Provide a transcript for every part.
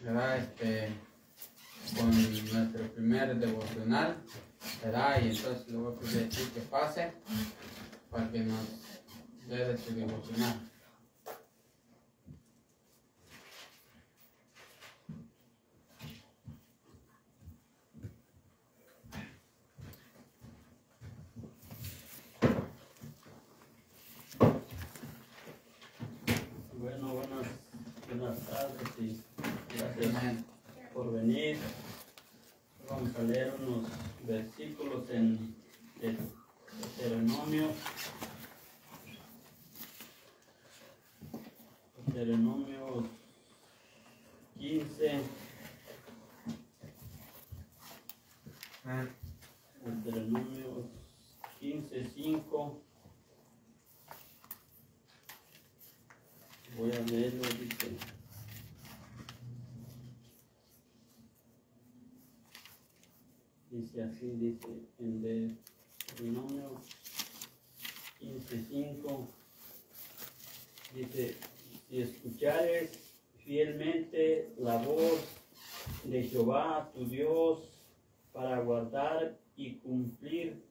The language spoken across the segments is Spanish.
¿verdad? Con nuestro primer devocional, ¿verdad? Y entonces le voy a pedir aquí que pase para que nos dé de su devocional. Bueno, buenas tardes y gracias por venir. Vamos a leer unos versículos en Deuteronomio 15. Deuteronomio 15:5. Voy a leerlo, dice así, dice en Deuteronomio 15:5, dice: si escuchares fielmente la voz de Jehová tu Dios para guardar y cumplir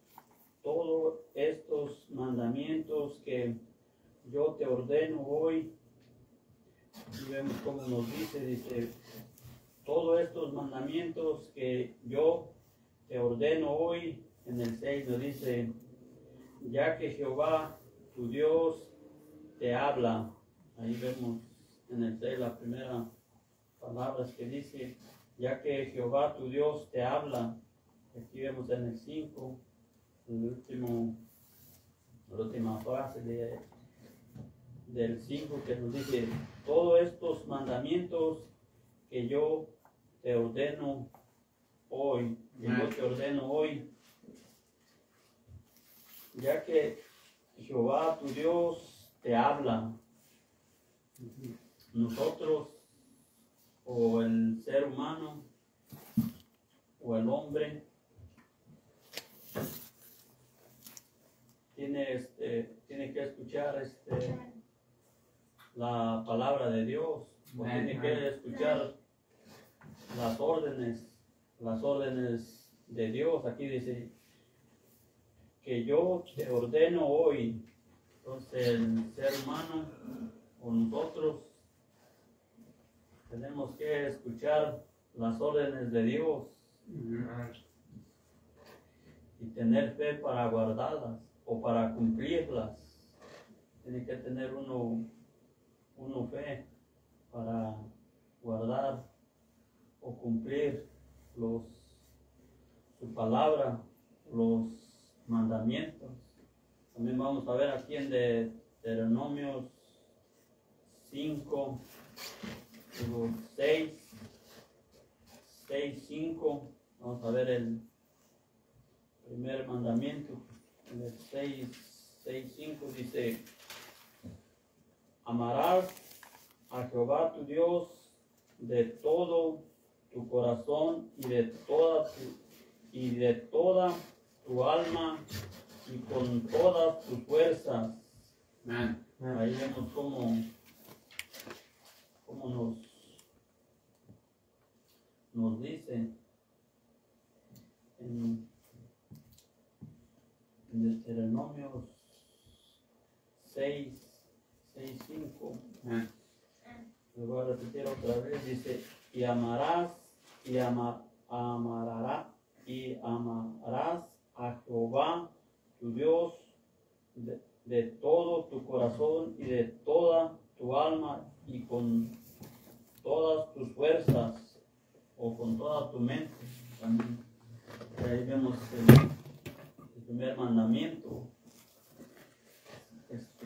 todos estos mandamientos que yo te ordeno hoy. Y vemos cómo nos dice, todos estos mandamientos que yo te ordeno hoy. En el 6 nos dice: ya que Jehová tu Dios te habla. Ahí vemos en el 6 la primera palabra que dice: ya que Jehová tu Dios te habla. Aquí vemos en el 5 la última frase del 5 que nos dice: todos estos mandamientos que yo te ordeno hoy, ya que Jehová tu Dios te habla. Nosotros, o el ser humano, o el hombre, tiene que escuchar la palabra de Dios, tiene que escuchar las órdenes de Dios. Aquí dice que yo te ordeno hoy. Entonces el ser humano o nosotros tenemos que escuchar las órdenes de Dios y tener fe para guardarlas o para cumplirlas. Tiene que tener uno fe para guardar o cumplir su palabra, los mandamientos. También vamos a ver aquí en Deuteronomio 5, 5. Vamos a ver el primer mandamiento. En el 6:5 dice: amarás a Jehová tu Dios de todo tu corazón y de toda tu alma y con todas tus fuerzas. Ahí vemos cómo nos dice en Deuteronomio 6:5. Lo voy a repetir otra vez. Dice: y amarás a Jehová tu Dios de todo tu corazón y de toda tu alma y con todas tus fuerzas, o con toda tu mente. También ahí vemos el primer mandamiento.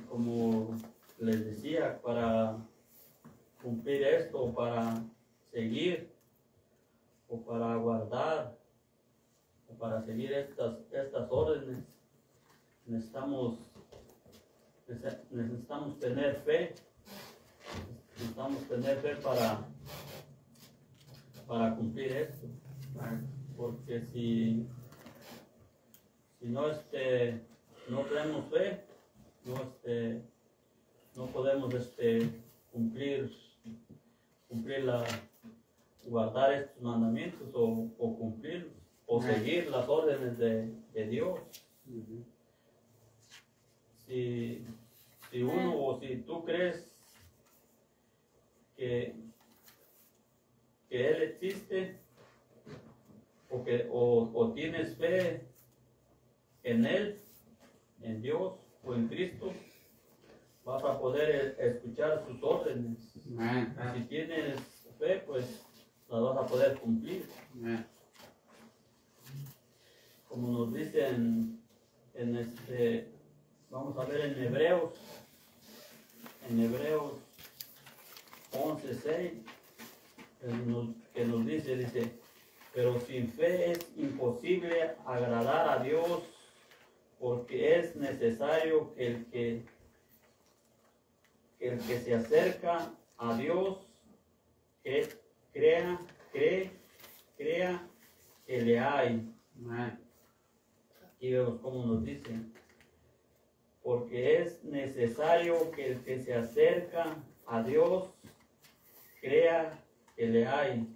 Como les decía, para cumplir esto, para seguir o para guardar o para seguir estas órdenes, necesitamos tener fe. Necesitamos tener fe para cumplir esto, porque si no no tenemos fe, no podemos cumplir guardar estos mandamientos o cumplirlos o seguir las órdenes de Dios. Si uno o si tú crees que Él existe o tienes fe en Él, en Dios o en Cristo, vas a poder escuchar sus órdenes. Si tienes fe, pues las vas a poder cumplir. Como nos dicen vamos a ver en Hebreos 11:6, que nos dice, pero sin fe es imposible agradar a Dios, porque es necesario que el que se acerca a Dios crea que le hay. Aquí vemos cómo nos dice, porque es necesario que el que se acerca a Dios crea que le hay.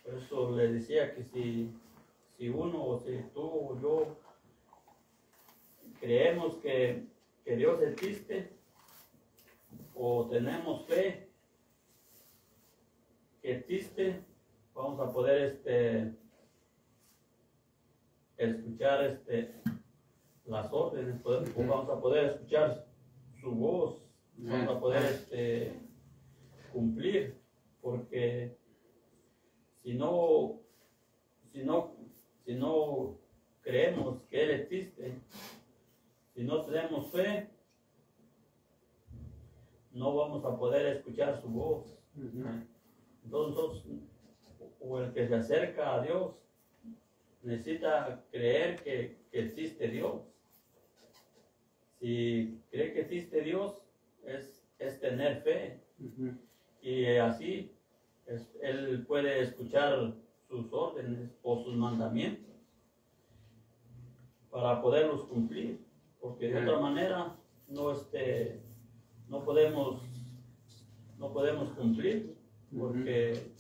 Por eso le decía que si uno o si tú o yo creemos que Dios existe o tenemos fe que existe, vamos a poder escuchar las órdenes, vamos a poder escuchar su voz, vamos a poder cumplir, porque si no creemos que Él existe, si no tenemos fe, no vamos a poder escuchar su voz. Entonces, o el que se acerca a Dios necesita creer que existe Dios. Si cree que existe Dios, es tener fe. Y así Él puede escuchar sus órdenes o sus mandamientos para poderlos cumplir. Porque de otra manera no podemos cumplir, porque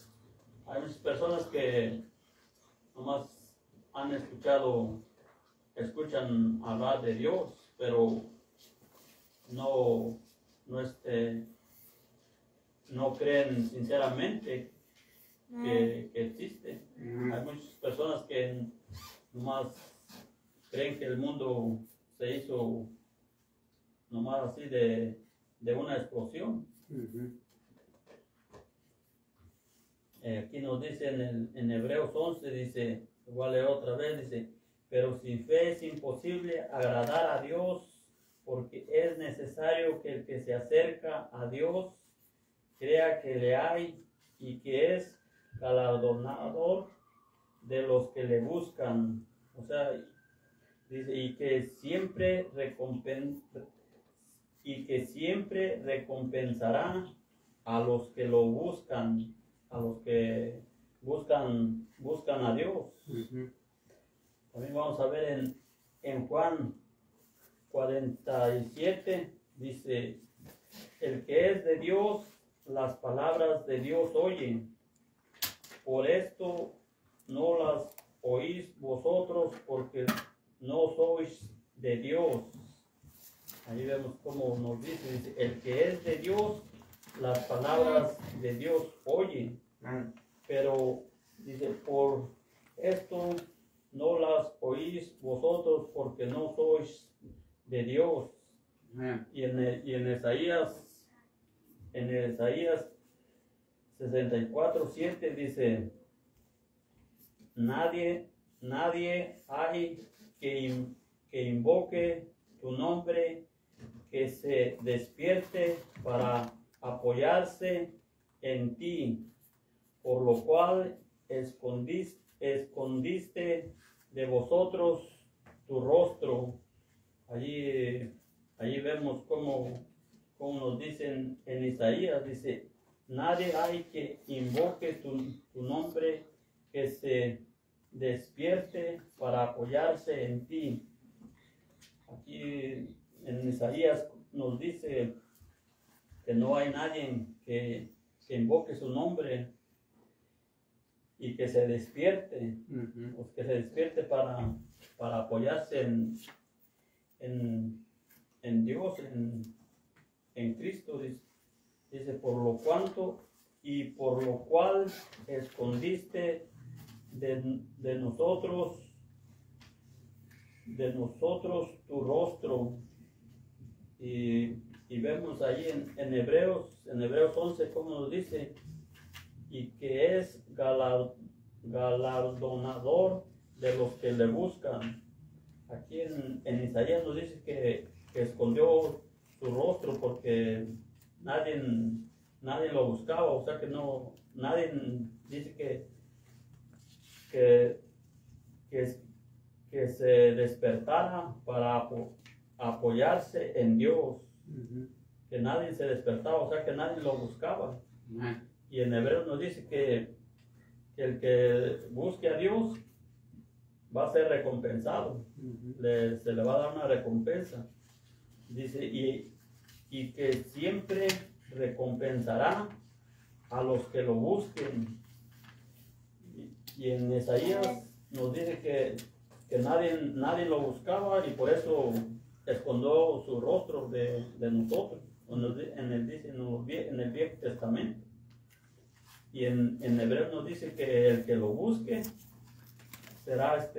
hay muchas personas que nomás escuchan hablar de Dios, pero no creen sinceramente que existe. Hay muchas personas que nomás creen que el mundo se hizo nomás así de una explosión. Aquí nos dice en Hebreos 11, dice, voy a leer otra vez, dice, pero sin fe es imposible agradar a Dios, porque es necesario que el que se acerca a Dios crea que le hay y que es galardonador de los que le buscan. O sea, dice, y que siempre recompensará a los que lo buscan, a los que buscan a Dios. También vamos a ver en Juan 47, dice, el que es de Dios, las palabras de Dios oye. Por esto no las oís vosotros, porque no sois de Dios. Ahí vemos cómo nos dice, el que es de Dios, las palabras de Dios oye. Pero dice, por esto no las oís vosotros, porque no sois de Dios. Y en Isaías 64:7 dice, nadie hay que invoque tu nombre, que se despierte para apoyarse en ti, por lo cual escondiste de vosotros tu rostro. Allí vemos cómo nos dicen en Isaías, dice, nadie hay que invoque tu nombre, que se despierte para apoyarse en ti. Aquí en Isaías nos dice que no hay nadie que invoque su nombre, y que se despierte, Ujú. pues que se despierte para apoyarse en Dios, en Cristo, dice, por lo cuanto y por lo cual escondiste de nosotros tu rostro. Y vemos ahí en Hebreos 11 como nos dice, y que es galardonador de los que le buscan. Aquí en Isaías nos dice que escondió su rostro porque nadie lo buscaba, o sea que nadie dice que se despertara para apoyarse en Dios, Ujú. que nadie se despertaba, o sea que nadie lo buscaba. Amén. Y en Hebreos nos dice que el que busque a Dios va a ser recompensado, Ujú. se le va a dar una recompensa. Dice, y que siempre recompensará a los que lo busquen. Y en Isaías nos dice que nadie lo buscaba y por eso escondió su rostro de nosotros, en el Viejo Testamento. Y en Hebreo nos dice que el que lo busque será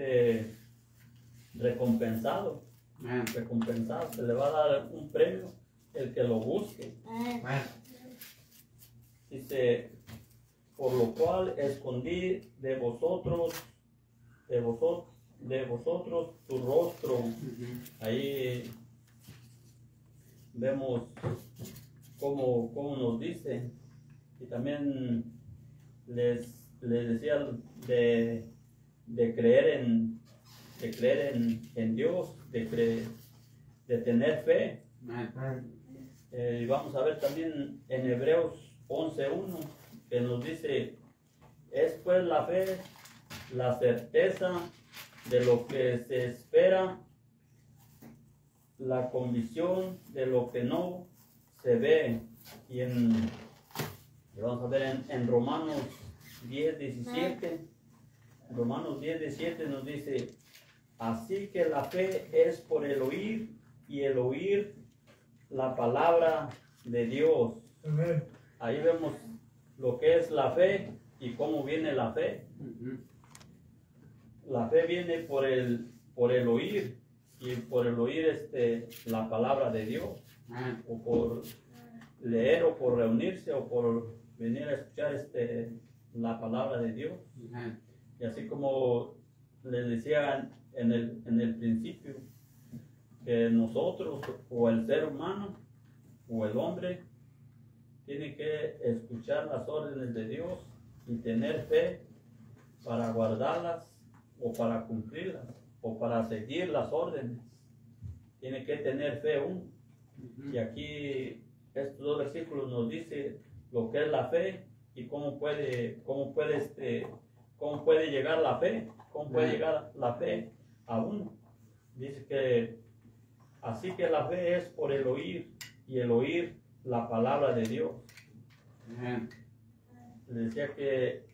recompensado, Amén. se le va a dar un premio el que lo busque. Amén. Dice, por lo cual escondí de vosotros tu rostro. Ujú. Ahí vemos cómo nos dice. Y también les decía de creer en Dios, de tener fe. Amén. Y vamos a ver también en Hebreos 11:1 que nos dice, es pues la fe, la certeza de lo que se espera, la convicción de lo que no se ve. Y vamos a ver en Romanos 10:17. Romanos 10:17 nos dice, así que la fe es por el oír y el oír la palabra de Dios. Amén. Ahí vemos lo que es la fe y cómo viene la fe. Ujú. La fe viene por el oír, y por el oír la palabra de Dios, Amén. o por leer, o por reunirse, o por venir a escuchar la palabra de Dios. Amén. Y así como les decía en el principio, que nosotros, o el ser humano, o el hombre, tiene que escuchar las órdenes de Dios y tener fe para guardarlas, o para cumplirlas, o para seguir las órdenes. Tiene que tener fe uno. Ujú. Y aquí estos dos versículos nos dice lo que es la fe y cómo puede llegar la fe, cómo puede llegar la fe a uno. Dice que así que la fe es por el oír, y el oír la palabra de Dios. Amén. Le decía que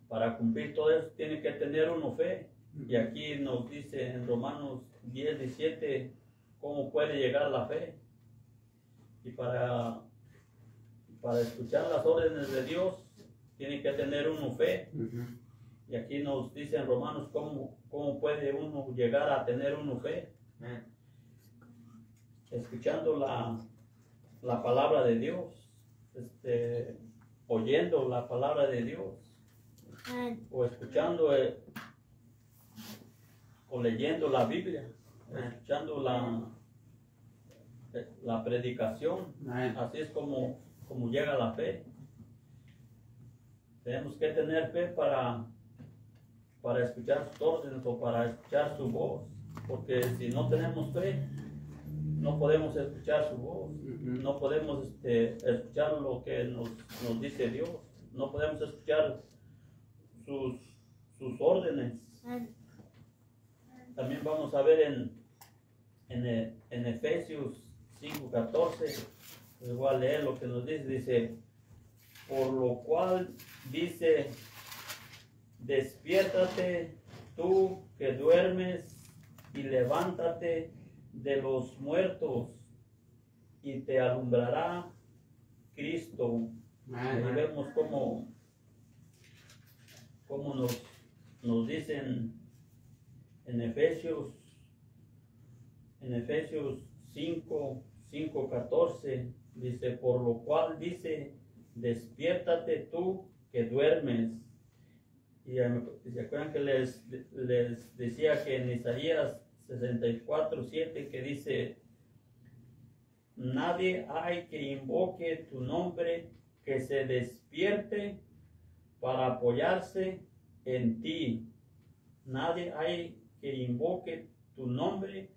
para cumplir todo eso tiene que tener uno fe. Y aquí nos dice en Romanos 10:17 cómo puede llegar la fe. Y para escuchar las órdenes de Dios tiene que tener uno fe. Ujú. Y aquí nos dice en Romanos cómo puede uno llegar a tener uno fe. Amén. Escuchando la palabra de Dios, oyendo la palabra de Dios, o escuchando o leyendo la Biblia, escuchando la predicación. Amén. Así es como llega la fe. Tenemos que tener fe para escuchar sus órdenes, o para escuchar su voz, porque si no tenemos fe no podemos escuchar su voz. Ujú. No podemos escuchar lo que nos dice Dios, no podemos escuchar sus órdenes. También vamos a ver en Efesios 5:14, les voy a leer lo que nos dice. Dice, por lo cual dice despiértate tú que duermes y levántate de los muertos y te alumbrará Cristo. Ahí vemos cómo nos dicen en Efesios 5:14, dice, por lo cual dice, despiértate tú que duermes. Y se acuerdan que les decía que en Isaías 64:7 que dice, nadie hay que invoque tu nombre, que se despierte para apoyarse en ti. Nadie hay que invoque tu nombre,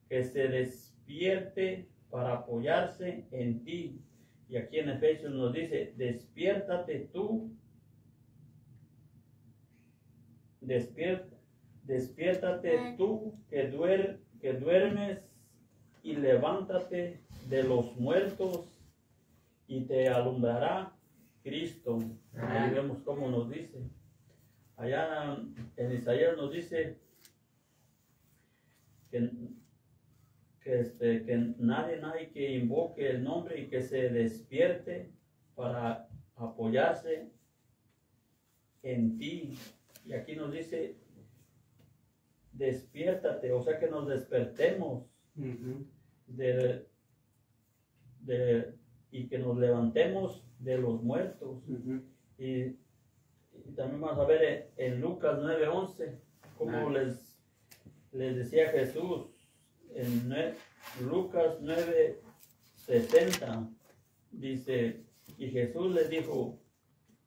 que se despierte para apoyarse en ti. Y aquí en Efesios nos dice, despiértate tú, despiértate tú que duermes y levántate de los muertos y te alumbrará Cristo. Ahí vemos cómo nos dice. Allá en Isaías nos dice que nadie hay que invoque el nombre y que se despierte para apoyarse en ti. Y aquí nos dice, despiértate, o sea que nos despertemos y que nos levantemos de los muertos. Y también vamos a ver en Lucas 9:11 cómo les decía Jesús en Lucas 9:60, dice, y Jesús les dijo,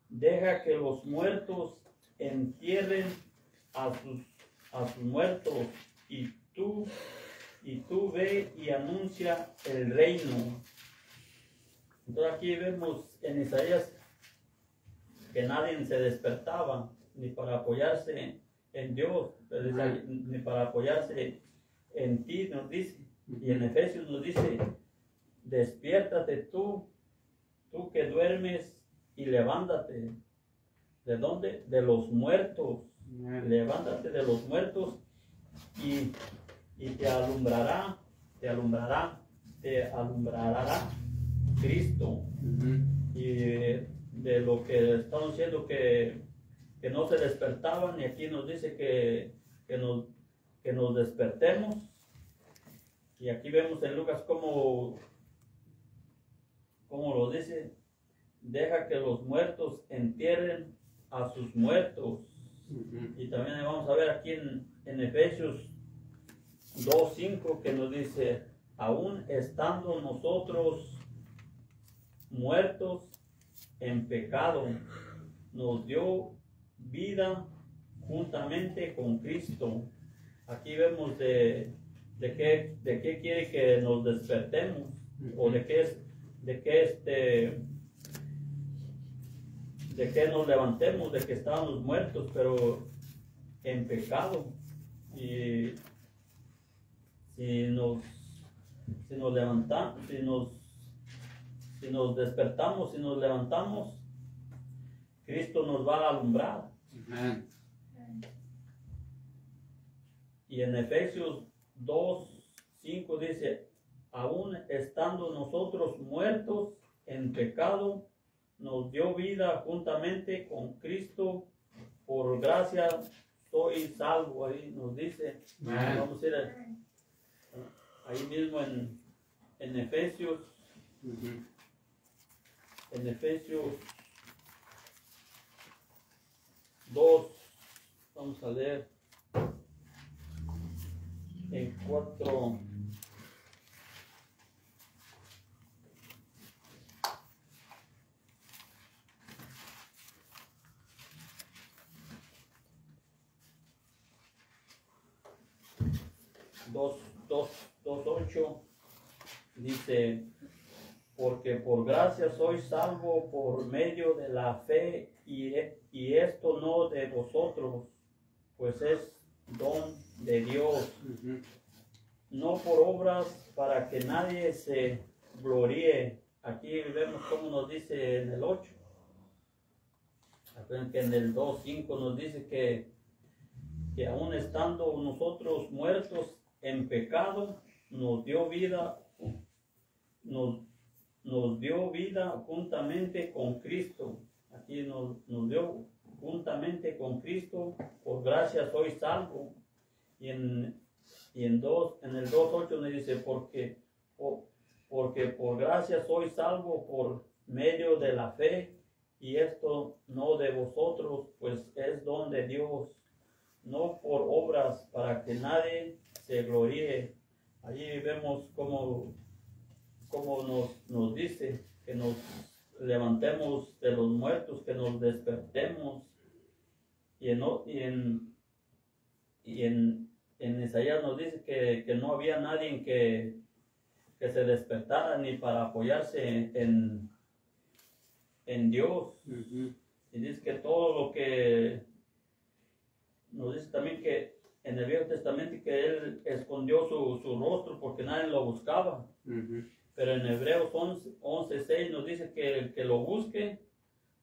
deja que los muertos entierren a sus muertos, y tú ve y anuncia el reino. Entonces aquí vemos en Isaías que nadie se despertaba ni para apoyarse en Dios, ni para apoyarse en ti, nos dice. Y en Efesios nos dice, despiértate tú que duermes y levántate. ¿De dónde? De los muertos. Levántate de los muertos y te alumbrará Cristo. Y de lo que estamos diciendo que no se despertaban, y aquí nos dice que nos despertemos. Y aquí vemos en Lucas cómo lo dice, deja que los muertos entierren a sus muertos. Y también vamos a ver aquí en Efesios 2:5 que nos dice, aún estando nosotros muertos en pecado, nos dio vida juntamente con Cristo. Aquí vemos de qué quiere que nos despertemos, o de que nos levantemos, de que estábamos muertos, pero en pecado. Y si nos levantamos, si nos despertamos, si nos levantamos, Cristo nos va a alumbrar. Y en Efesios 2:5 dice, aún estando nosotros muertos en pecado, nos dio vida juntamente con Cristo, por gracia soy salvo. Ahí nos dice, vamos a ir ahí mismo en Efesios, en Efesios 2, vamos a leer en 4. Dos, 8 dice, porque por gracia sois salvo por medio de la fe, y esto no de vosotros, pues es don de Dios, no por obras, para que nadie se gloríe. Aquí vemos cómo nos dice en el 8. que en el 2:5 nos dice que aún estando nosotros muertos en pecado, nos dio vida juntamente con Cristo. Aquí nos dio juntamente con Cristo, por gracia soy salvo. Y en el 2:8 nos dice, porque por gracia soy salvo por medio de la fe, y esto no de vosotros, pues es don de Dios, no por obras, para que nadie se gloríe. Allí vemos cómo nos dice que nos levantemos de los muertos, que nos despertemos. Y en Isaías nos dice que no había nadie que se despertara ni para apoyarse en Dios. Ujú. Y dice que todo lo que nos dice también que en el Viejo Testamento que él escondió su rostro porque nadie lo buscaba. Ujú. Pero en Hebreos 11:6 nos dice que el que lo busque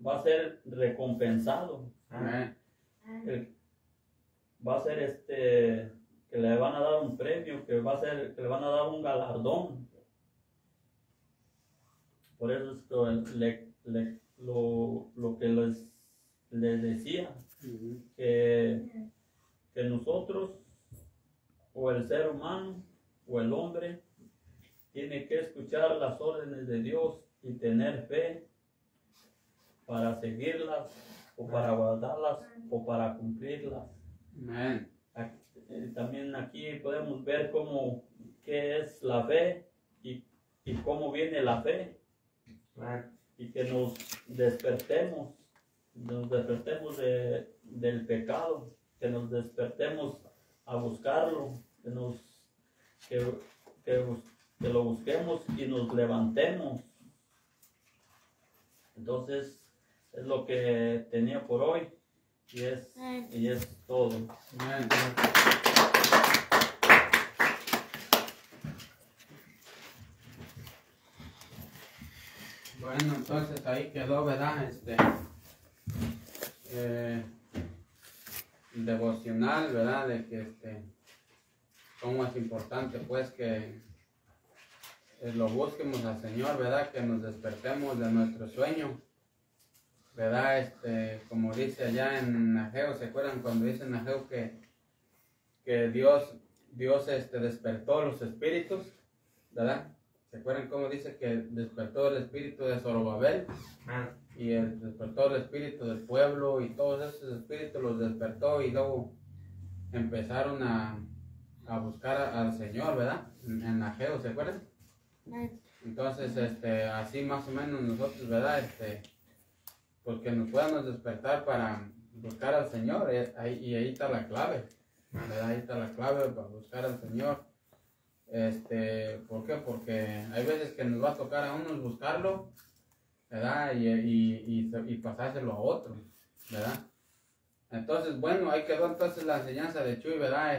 va a ser recompensado. Amén. Va a ser que le van a dar un premio, que le van a dar un galardón. Por eso es lo que les decía, Ujú. que nosotros, o el ser humano, o el hombre, tiene que escuchar las órdenes de Dios y tener fe para seguirlas, o para guardarlas, o para cumplirlas. Amén. También aquí podemos ver qué es la fe y cómo viene la fe. Y que nos despertemos del pecado, que nos despertemos a buscarlo, que lo busquemos y nos levantemos. Entonces es lo que tenía por hoy y es todo. Amén. Bueno, entonces ahí quedó, ¿verdad? Devocional, ¿verdad? De que cómo es importante pues que lo busquemos al Señor, ¿verdad? Que nos despertemos de nuestro sueño, ¿verdad? Como dice allá en Ageo, ¿se acuerdan cuando dice en Ageo que Dios despertó los espíritus, ¿verdad? ¿Se acuerdan cómo dice que despertó el espíritu de Zorobabel? Y despertó el espíritu del pueblo y todos esos espíritus los despertó y luego empezaron a buscar al Señor, ¿verdad? En Ageo, ¿se acuerdan? Entonces, así más o menos nosotros, ¿verdad? Porque nos podamos despertar para buscar al Señor, y ahí está la clave, ¿verdad? Ahí está la clave para buscar al Señor. ¿Por qué? Porque hay veces que nos va a tocar a unos buscarlo, ¿verdad? Y pasárselo a otros, ¿verdad? Entonces, bueno, ahí quedó entonces la enseñanza de Chuy, ¿verdad?